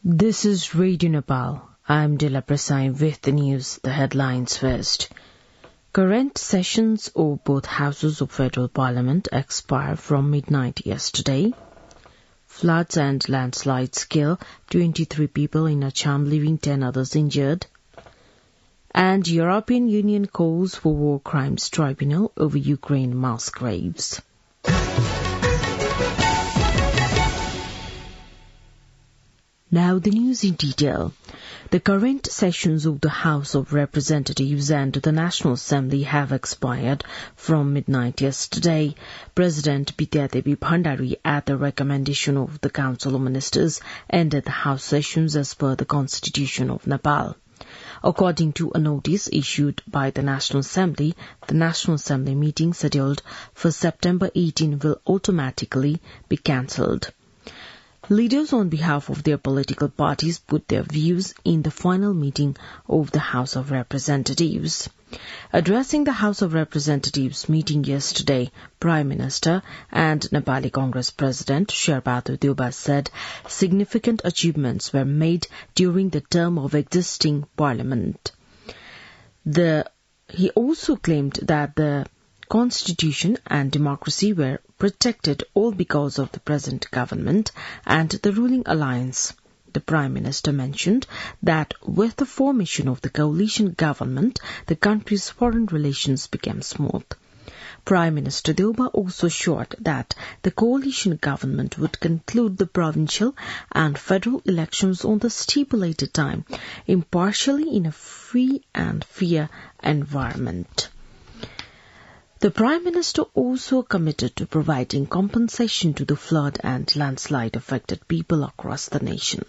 This is Radio Nepal. I'm Dila Prasai with the news, the headlines first. Current sessions of both houses of federal parliament expire from midnight yesterday. Floods and landslides kill 23 people in Assam, leaving 10 others injured. And European Union calls for war crimes tribunal over Ukraine mass graves. Now the news in detail. The current sessions of the House of Representatives and the National Assembly have expired from midnight yesterday. President Bidyadevi Bhandari, at the recommendation of the Council of Ministers, ended the House sessions as per the Constitution of Nepal. According to a notice issued by the National Assembly, the National Assembly meeting scheduled for September 18 will automatically be cancelled. Leaders on behalf of their political parties put their views in the final meeting of the House of Representatives. Addressing the House of Representatives meeting yesterday, Prime Minister and Nepali Congress President Sherbahadur Deoba said significant achievements were made during the term of existing Parliament. He also claimed that the Constitution and democracy were protected all because of the present government and the ruling alliance. The Prime Minister mentioned that with the formation of the coalition government, the country's foreign relations became smooth. Prime Minister Deoba also assured that the coalition government would conclude the provincial and federal elections on the stipulated time, impartially in a free and fair environment. The Prime Minister also committed to providing compensation to the flood and landslide affected people across the nation.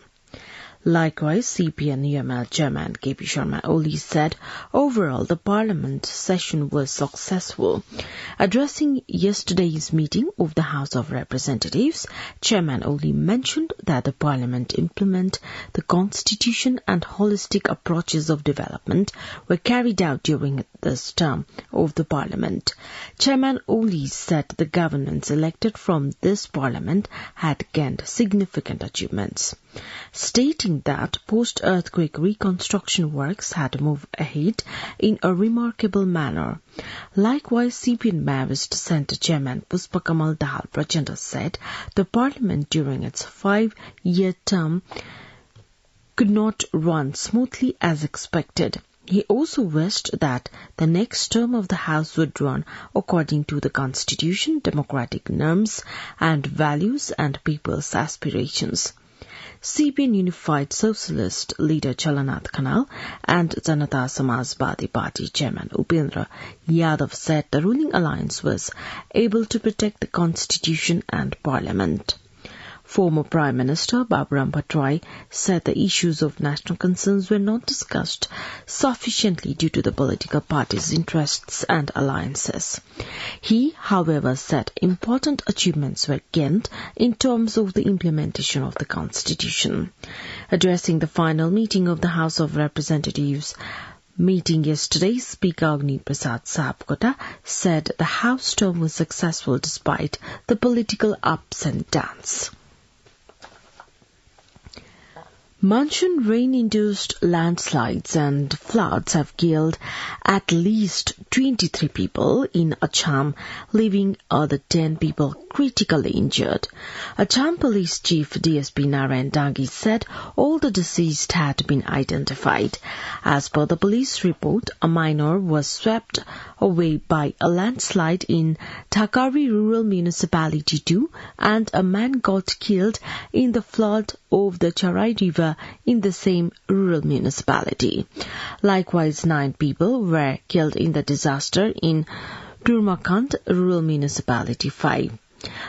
Likewise, CPN-UML Chairman KP Sharma Oli said overall the Parliament session was successful. Addressing yesterday's meeting of the House of Representatives, Chairman Oli mentioned that the Parliament implement the Constitution and holistic approaches of development were carried out during this term of the Parliament. Chairman Oli said the governments elected from this Parliament had gained significant achievements, stating that post-earthquake reconstruction works had moved ahead in a remarkable manner. Likewise, CPN Maoist Centre Chairman Pushpakamal Dahal Prachanda said the Parliament during its 5-year term could not run smoothly as expected. He also wished that the next term of the House would run according to the Constitution, democratic norms and values and people's aspirations. CPN Unified Socialist leader Chalanath Khanal and Janata Samajwadi Party Chairman Upendra Yadav said the ruling alliance was able to protect the Constitution and Parliament. Former Prime Minister Baburam Bhattrai said the issues of national concerns were not discussed sufficiently due to the political parties' interests and alliances. He, however, said important achievements were gained in terms of the implementation of the Constitution. Addressing the final meeting of the House of Representatives meeting yesterday, Speaker Agni Prasad Sapkota said the House term was successful despite the political ups and downs. Monsoon rain-induced landslides and floods have killed at least 23 people in Assam, leaving other 10 people critically injured. Assam Police Chief DSP Narayan Dangi said all the deceased had been identified. As per the police report, a minor was swept away by a landslide in Thakari Rural Municipality 2 and a man got killed in the flood of the Charai River in the same rural municipality. Likewise, 9 people were killed in the disaster in Durmakand Rural Municipality 5.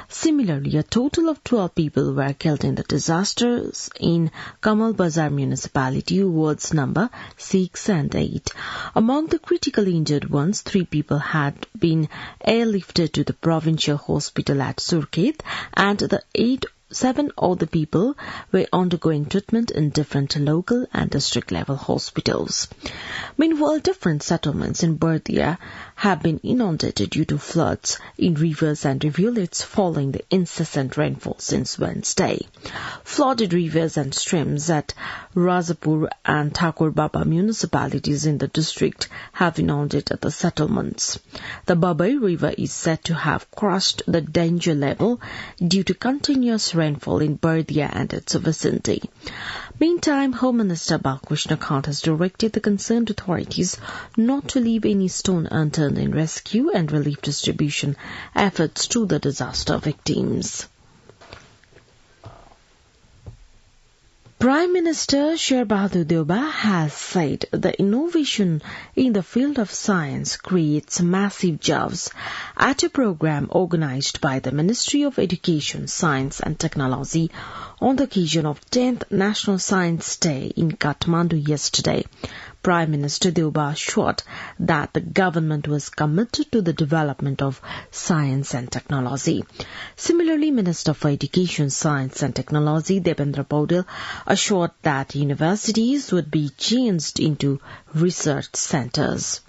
Similarly, a total of 12 people were killed in the disasters in Kamal Bazar Municipality, wards number 6 and 8. Among the critically injured ones, 3 people had been airlifted to the provincial hospital at Surkhet, and the 7 other people were undergoing treatment in different local and district level hospitals. Meanwhile, different settlements in Bardea have been inundated due to floods in rivers and rivulets following the incessant rainfall since Wednesday. Flooded rivers and streams at Rajapur and Thakur Baba municipalities in the district have inundated the settlements. The Babai River is said to have crossed the danger level due to continuous rainfall in Bardia and its vicinity. Meantime, Home Minister Balkrishna Kant has directed the concerned authorities not to leave any stone unturned in rescue and relief distribution efforts to the disaster victims. Prime Minister Sherbahadur Deuba has said the innovation in the field of science creates massive jobs at a program organized by the Ministry of Education, Science and Technology on the occasion of 10th National Science Day in Kathmandu yesterday. Prime Minister Deuba assured that the government was committed to the development of science and technology. Similarly, Minister for Education, Science and Technology Devendra Paudel assured that universities would be changed into research centres.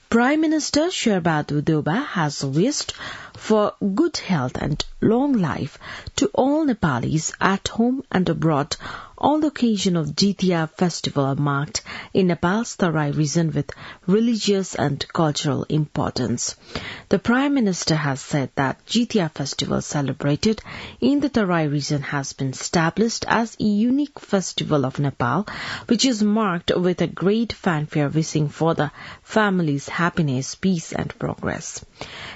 Prime Minister Sherbahadur Deuba has wished for good health and long life to all Nepalis at home and abroad on the occasion of Jitiya festival marked in Nepal's Tarai region with religious and cultural importance. The Prime Minister has said that Jitiya festival celebrated in the Tarai region has been established as a unique festival of Nepal, which is marked with a great fanfare wishing for the family's happiness, peace and progress.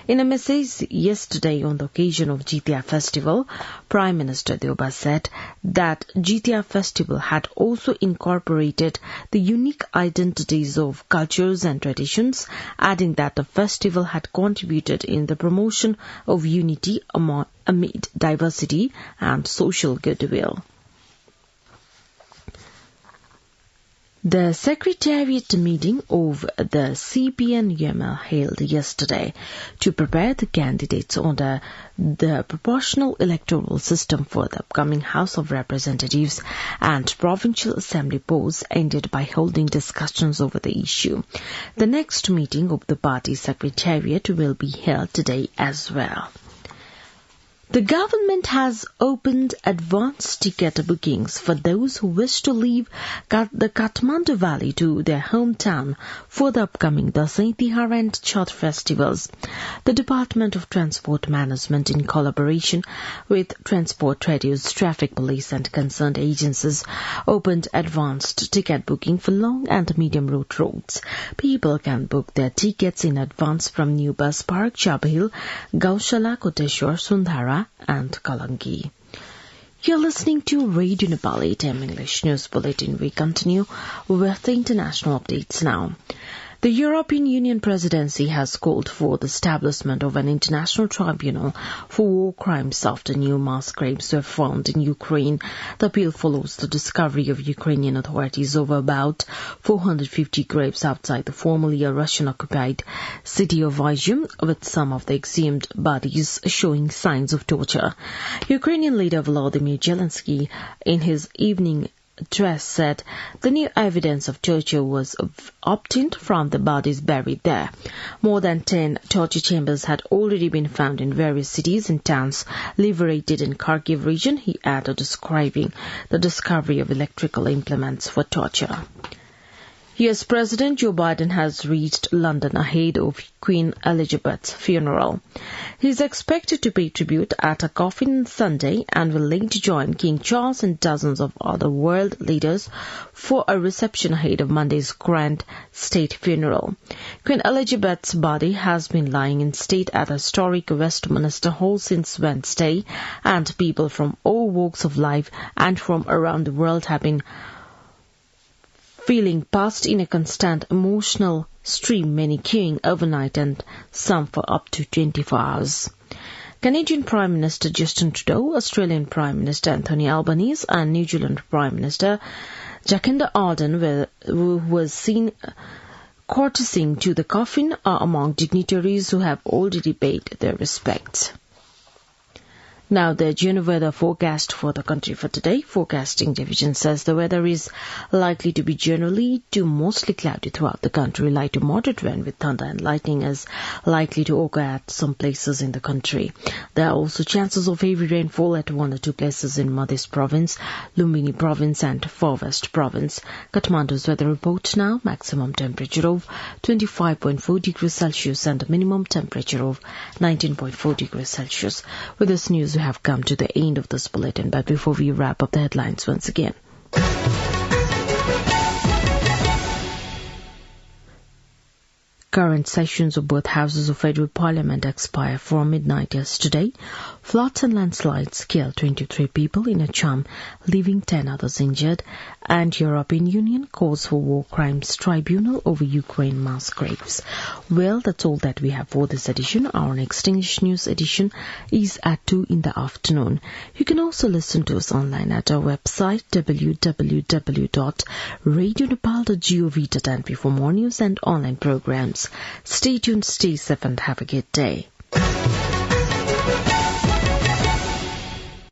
In a message yesterday on the occasion of Jitiya festival, Prime Minister Deuba said that Jitiya festival had also incorporated the unique identities of cultures and traditions, adding that the festival had contributed in the promotion of unity amid diversity and social goodwill. The Secretariat meeting of the CPN-UML held yesterday to prepare the candidates under the proportional electoral system for the upcoming House of Representatives and Provincial Assembly polls ended by holding discussions over the issue. The next meeting of the party Secretariat will be held today as well. The government has opened advance ticket bookings for those who wish to leave the Kathmandu Valley to their hometown for the upcoming Dasai, Tihar and Chhath festivals. The Department of Transport Management, in collaboration with Transport Radios, Traffic Police and concerned agencies, opened advanced ticket booking for long and medium roads. People can book their tickets in advance from New Bus Park, Chabahil, Gaushala, Koteshwar, Sundhara and Kalangi. You're listening to Radio Nepali 10 English News Bulletin. We continue with the international updates now. The European Union presidency has called for the establishment of an international tribunal for war crimes after new mass graves were found in Ukraine. The appeal follows the discovery of Ukrainian authorities of about 450 graves outside the formerly Russian-occupied city of Izium, with some of the exhumed bodies showing signs of torture. Ukrainian leader Volodymyr Zelensky, in his evening address, said the new evidence of torture was obtained from the bodies buried there. More than 10 torture chambers had already been found in various cities and towns liberated in Kharkiv region, he added, describing the discovery of electrical implements for torture. U.S. President Joe Biden has reached London ahead of Queen Elizabeth's funeral. He is expected to pay tribute at a coffin on Sunday and will later join King Charles and dozens of other world leaders for a reception ahead of Monday's grand state funeral. Queen Elizabeth's body has been lying in state at the historic Westminster Hall since Wednesday, and people from all walks of life and from around the world have been feeling past in a constant emotional stream, many queuing overnight and some for up to 24 hours. Canadian Prime Minister Justin Trudeau, Australian Prime Minister Anthony Albanese and New Zealand Prime Minister Jacinda Ardern, who was seen courtesying to the coffin, are among dignitaries who have already paid their respects. Now, the June weather forecast for the country for today. Forecasting division says the weather is likely to be generally to mostly cloudy throughout the country. Light to moderate rain with thunder and lightning is likely to occur at some places in the country. There are also chances of heavy rainfall at one or two places in Madhya Province, Lumbini Province and Far West Province. Kathmandu's weather report now. Maximum temperature of 25.4 degrees Celsius and a minimum temperature of 19.4 degrees Celsius. With this news, we have come to the end of this bulletin, but before we wrap up the headlines once again. Current sessions of both houses of federal parliament expire from midnight yesterday. Floods and landslides killed 23 people in Assam, leaving 10 others injured. And European Union calls for war crimes tribunal over Ukraine mass graves. Well, that's all that we have for this edition. Our next English news edition is at 2 in the afternoon. You can also listen to us online at our website www.radionepal.gov.np for more news and online programs. Stay tuned, stay safe and have a good day.